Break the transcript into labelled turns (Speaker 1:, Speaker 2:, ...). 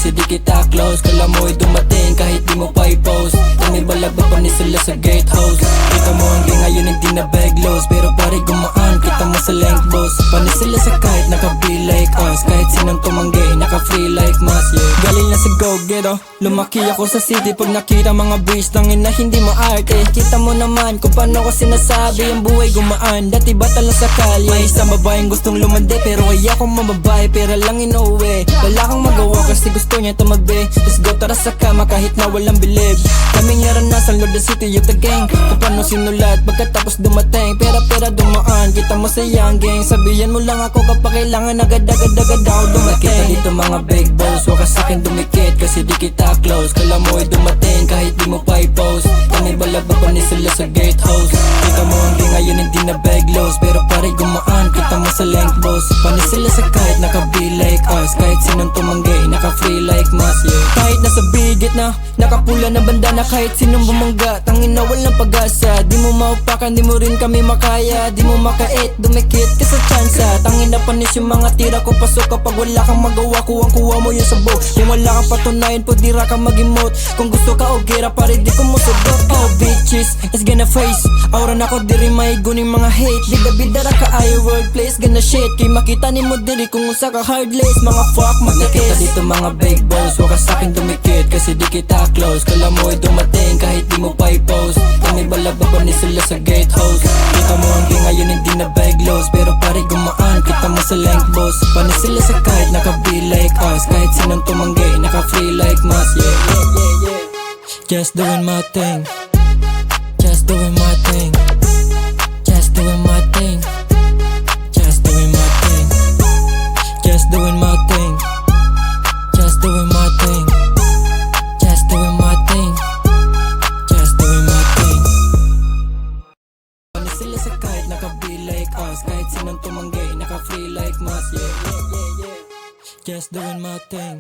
Speaker 1: kasi di kita close. Kala mo'y dumating kahit di mo pa i-post. Kami balagba pa ni sila sa gatehouse. Kita mo hanggang ngayon hindi na bag lows, pero pare gumaan, kita mo sa length boss. Pani sila sa kahit naka-be like us, kahit sinong tumanggi, naka-free like mas, yeah. Galing na sa go-get, oh. Lumaki ako sa city pag nakita mga beast, tangin na hindi maarte. Kita mo naman kung paano ko sinasabi, ang buhay gumaan, dati bata lang sa kalye. May isang babaeng gustong lumande, pero kaya akong mababae, pera lang inuwi. Wala kang magawa kasi gusto niya tumabi. Let's go, tara sa kama kahit na walang bilib. Kaming naranasan, Lord the City of the gang. Kung paano sinulat, pagkatapos dumating. Pera dumaan, kita mo sa young gang. Sabihan mo lang ako kapag kailangan agad-agad ako dumating. Nakita dito mga big balls, wag ka sa'kin dumikit kasi di kita close. Kala mo ay dumating kahit di mo pa i-post. Kami balaba pa ni sila sa gatehouse. Kita mo hanggang ngayon hindi na bag lows, pero pare gumaan, kita mo sa length boss. Pani sila sa kahit naka-be like us, kahit sinong tumanggi, naka-free like mas, yeah. Kahit nasa bigit na, nakapula na bandana, kahit sinong bumangga, tangin na walang pag-asa. Di mo maupakan, di mo rin kami makaya. Di mo makait, dumikit ka sa tsansa. Tangin na panis yung mga tira ko pasok. Kapag wala kang magawa, kuwang-kuwa mo yung sabo. Kung wala kang patunayan, pudira ka mag-emote. Kung gusto ka o gira, pare di ko mo sagot. Oh bitches, it's gonna face aura na ko, diri may guning mga hate. Di ba bidara ka ayaw workplace, gonna shit. Kay makita ni mo diri kung usa ka hardlace. Mga fuck magkakita dito mga big balls, wag ka sa'kin dumikit kasi di kita close. Kala mo ay dumating kahit di mo pa i-post. Kami balaba pa ni sila sa gatehouse. Kita mo hanggang ngayon hindi na bag lows, pero pare gumaan, kita mo sa length boss. Pani sila sa kahit naka-be like us, kahit sinong tumanggi, naka-free like mas, yeah. Just doing my thing, just doing my thing, just doing my thing, just doing my thing, just doing my thing, just doing my thing, just doing my thing, just doing my thing. Pani sila sa kahit naka-be like us, kahit sinong tumanggi, naka-free like mas, yeah. Just doing my thing.